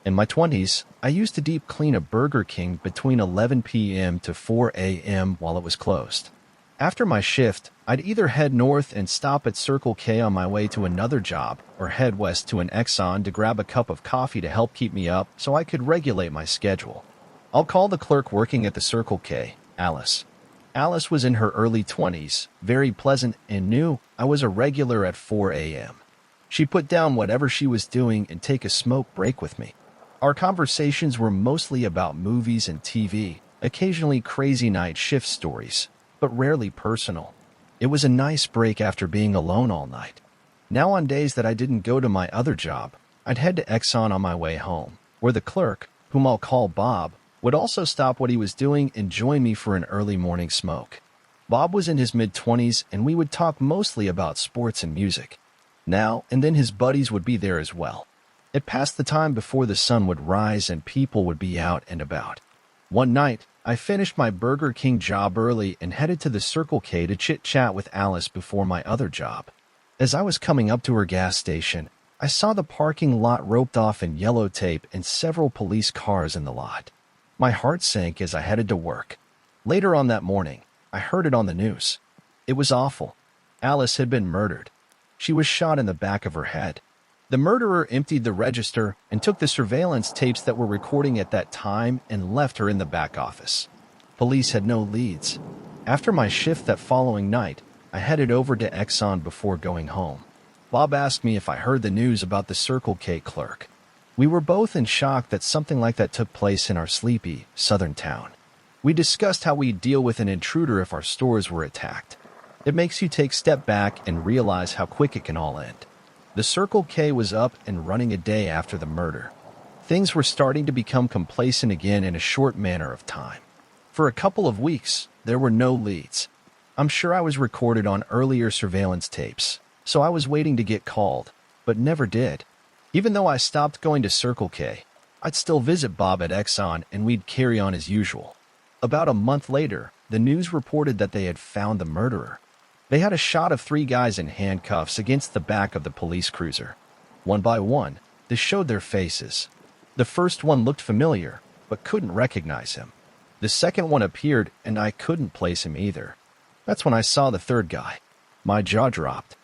In my 20s, I used to deep clean a Burger King between 11 p.m. to 4 a.m. while it was closed. After my shift, I'd either head north and stop at Circle K on my way to another job, or head west to an Exxon to grab a cup of coffee to help keep me up so I could regulate my schedule. I'll call the clerk working at the Circle K, Alice. Alice was in her early 20s, very pleasant, and knew I was a regular at 4 a.m. She put down whatever she was doing and take a smoke break with me. Our conversations were mostly about movies and TV, occasionally crazy night shift stories, but rarely personal. It was a nice break after being alone all night. Now on days that I didn't go to my other job, I'd head to Exxon on my way home, where the clerk, whom I'll call Bob, would also stop what he was doing and join me for an early morning smoke. Bob was in his mid-20s, and we would talk mostly about sports and music. Now and then his buddies would be there as well. It passed the time before the sun would rise and people would be out and about. One night, I finished my Burger King job early and headed to the Circle K to chit-chat with Alice before my other job. As I was coming up to her gas station, I saw the parking lot roped off in yellow tape and several police cars in the lot. My heart sank as I headed to work. Later on that morning, I heard it on the news. It was awful. Alice had been murdered. She was shot in the back of her head. The murderer emptied the register and took the surveillance tapes that were recording at that time and left her in the back office. Police had no leads. After my shift that following night, I headed over to Exxon before going home. Bob asked me if I heard the news about the Circle K clerk. We were both in shock that something like that took place in our sleepy, southern town. We discussed how we'd deal with an intruder if our stores were attacked. It makes you take a step back and realize how quick it can all end. The Circle K was up and running a day after the murder. Things were starting to become complacent again in a short manner of time. For a couple of weeks, there were no leads. I'm sure I was recorded on earlier surveillance tapes, so I was waiting to get called, but never did. Even though I stopped going to Circle K, I'd still visit Bob at Exxon and we'd carry on as usual. About a month later, the news reported that they had found the murderer. They had a shot of 3 guys in handcuffs against the back of the police cruiser. One by one, they showed their faces. The first one looked familiar, but couldn't recognize him. The second one appeared, and I couldn't place him either. That's when I saw the third guy. My jaw dropped.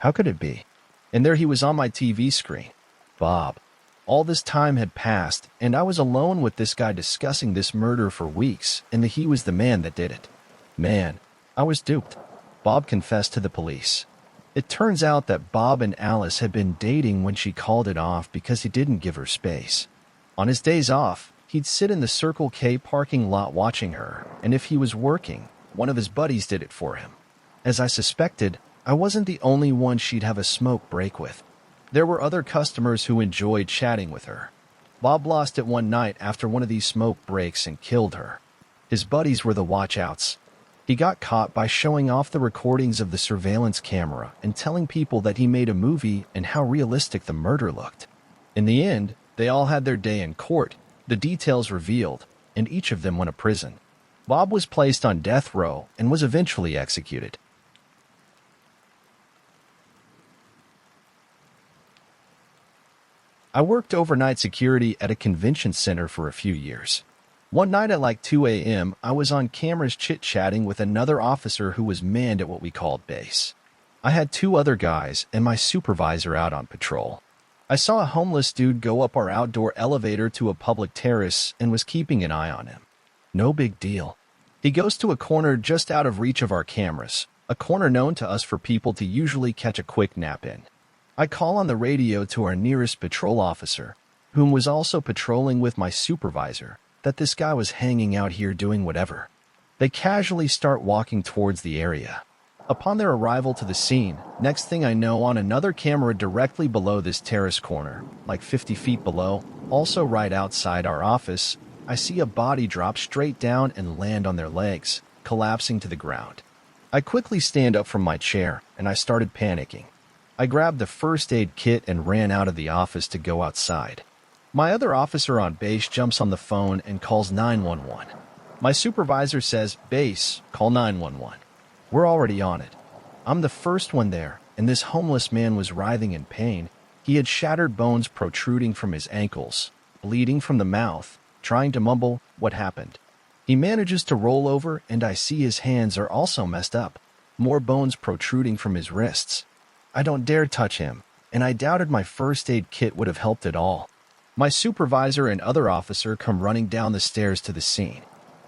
How could it be? And there he was on my TV screen. Bob. All this time had passed, and I was alone with this guy discussing this murder for weeks, and that he was the man that did it. Man, I was duped. Bob confessed to the police. It turns out that Bob and Alice had been dating when she called it off because he didn't give her space. On his days off, he'd sit in the Circle K parking lot watching her, and if he was working, one of his buddies did it for him. As I suspected, I wasn't the only one she'd have a smoke break with. There were other customers who enjoyed chatting with her. Bob lost it one night after one of these smoke breaks and killed her. His buddies were the watchouts. He got caught by showing off the recordings of the surveillance camera and telling people that he made a movie and how realistic the murder looked. In the end, they all had their day in court, the details revealed, and each of them went to prison. Bob was placed on death row and was eventually executed. I worked overnight security at a convention center for a few years. One night at like 2 a.m., I was on cameras chit-chatting with another officer who was manned at what we called base. I had 2 other guys and my supervisor out on patrol. I saw a homeless dude go up our outdoor elevator to a public terrace and was keeping an eye on him. No big deal. He goes to a corner just out of reach of our cameras, a corner known to us for people to usually catch a quick nap in. I call on the radio to our nearest patrol officer, whom was also patrolling with my supervisor, that this guy was hanging out here doing whatever. They casually start walking towards the area. Upon their arrival to the scene, next thing I know, on another camera directly below this terrace corner, like 50 feet below, also right outside our office, I see a body drop straight down and land on their legs, collapsing to the ground. I quickly stand up from my chair, and I started panicking. I grabbed the first aid kit and ran out of the office to go outside. My other officer on base jumps on the phone and calls 911. My supervisor says, "Base, call 911. We're already on it. I'm the first one there, and this homeless man was writhing in pain. He had shattered bones protruding from his ankles. bleeding from the mouth, trying to mumble what happened. He manages to roll over, and I see his hands are also messed up, more bones protruding from his wrists. I don't dare touch him, and I doubted my first aid kit would have helped at all. My supervisor and other officer come running down the stairs to the scene.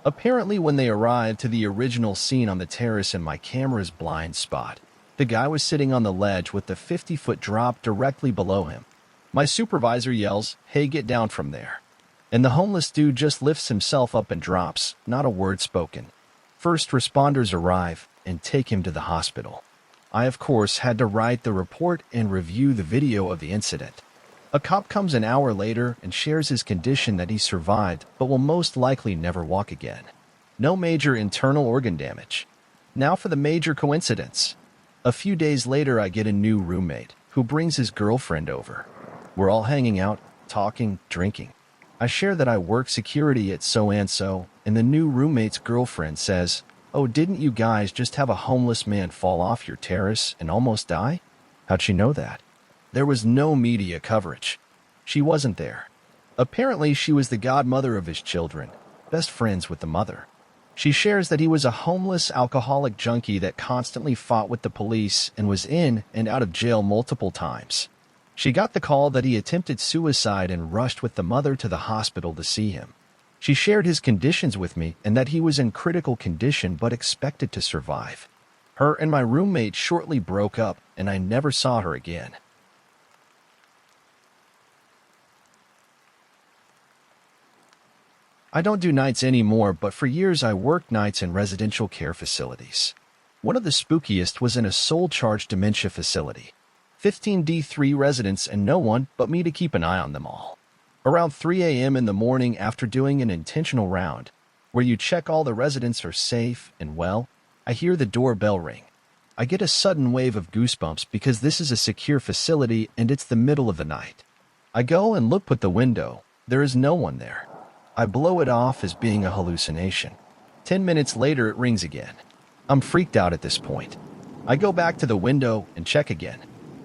Apparently, when they arrived to the original scene on the terrace in my camera's blind spot, the guy was sitting on the ledge with the 50-foot drop directly below him. My supervisor yells, "Hey, get down from there." And the homeless dude just lifts himself up and drops, not a word spoken. First responders arrive and take him to the hospital. I, of course, had to write the report and review the video of the incident. A cop comes an hour later and shares his condition that he survived but will most likely never walk again. No major internal organ damage. Now for the major coincidence. A few days later, I get a new roommate who brings his girlfriend over. We're all hanging out, talking, drinking. I share that I work security at so-and-so, and the new roommate's girlfriend says, "Oh, didn't you guys just have a homeless man fall off your terrace and almost die?" How'd she know that? There was no media coverage. She wasn't there. Apparently, she was the godmother of his children, best friends with the mother. She shares that he was a homeless alcoholic junkie that constantly fought with the police and was in and out of jail multiple times. She got the call that he attempted suicide and rushed with the mother to the hospital to see him. She shared his conditions with me and that he was in critical condition but expected to survive. Her and my roommate shortly broke up, and I never saw her again. I don't do nights anymore, but for years I worked nights in residential care facilities. One of the spookiest was in a soul-charged dementia facility. 15 D3 residents and no one but me to keep an eye on them all. Around 3 a.m. in the morning, after doing an intentional round, where you check all the residents are safe and well, I hear the doorbell ring. I get a sudden wave of goosebumps because this is a secure facility and it's the middle of the night. I go and look at the window. There is no one there. I blow it off as being a hallucination. 10 minutes later, it rings again. I'm freaked out at this point. I go back to the window and check again.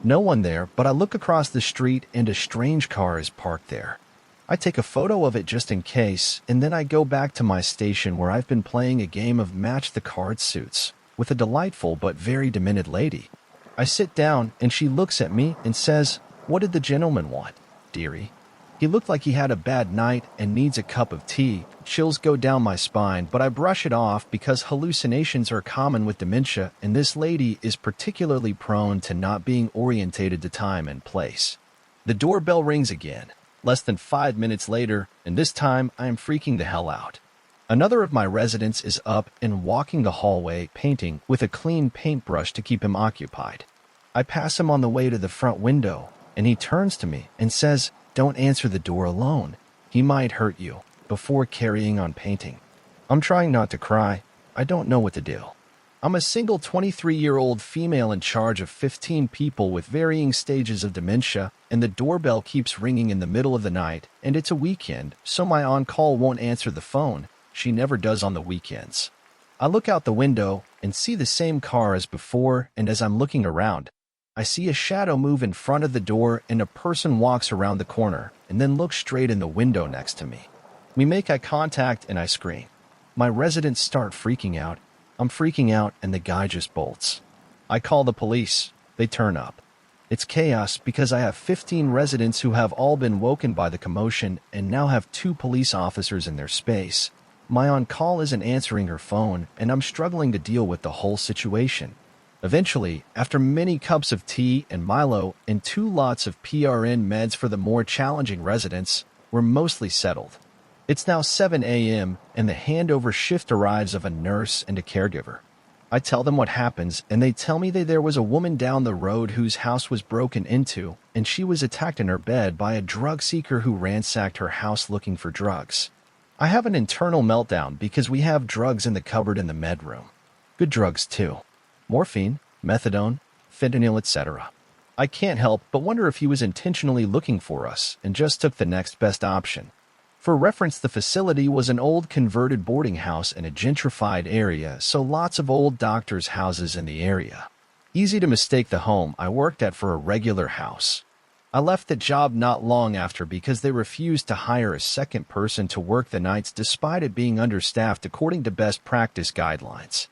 No one there, but I look across the street and a strange car is parked there. I take a photo of it just in case, and then I go back to my station where I've been playing a game of Match the Card Suits with a delightful but very demented lady. I sit down and she looks at me and says, "What did the gentleman want, dearie?" He looked like he had a bad night and needs a cup of tea. Chills go down my spine, but I brush it off because hallucinations are common with dementia, and this lady is particularly prone to not being orientated to time and place. The doorbell rings again, less than 5 minutes later, and this time I am freaking the hell out. Another of my residents is up and walking the hallway painting with a clean paintbrush to keep him occupied. I pass him on the way to the front window, and he turns to me and says, "Don't answer the door alone. He might hurt you," before carrying on painting. I'm trying not to cry. I don't know what to do. I'm a single 23-year-old female in charge of 15 people with varying stages of dementia, and the doorbell keeps ringing in the middle of the night, and it's a weekend, so my on-call won't answer the phone. She never does on the weekends. I look out the window and see the same car as before, and as I'm looking around, I see a shadow move in front of the door and a person walks around the corner and then looks straight in the window next to me. We make eye contact and I scream. My residents start freaking out. I'm freaking out and the guy just bolts. I call the police. They turn up. It's chaos because I have 15 residents who have all been woken by the commotion and now have 2 police officers in their space. My on-call isn't answering her phone and I'm struggling to deal with the whole situation. Eventually, after many cups of tea and Milo and 2 lots of PRN meds for the more challenging residents, we're mostly settled. It's now 7 a.m. and the handover shift arrives of a nurse and a caregiver. I tell them what happens and they tell me that there was a woman down the road whose house was broken into and she was attacked in her bed by a drug seeker who ransacked her house looking for drugs. I have an internal meltdown because we have drugs in the cupboard in the med room. Good drugs too. Morphine, methadone, fentanyl, etc. I can't help but wonder if he was intentionally looking for us and just took the next best option. For reference, the facility was an old converted boarding house in a gentrified area, so lots of old doctors' houses in the area. Easy to mistake the home I worked at for a regular house. I left the job not long after because they refused to hire a second person to work the nights despite it being understaffed according to best practice guidelines.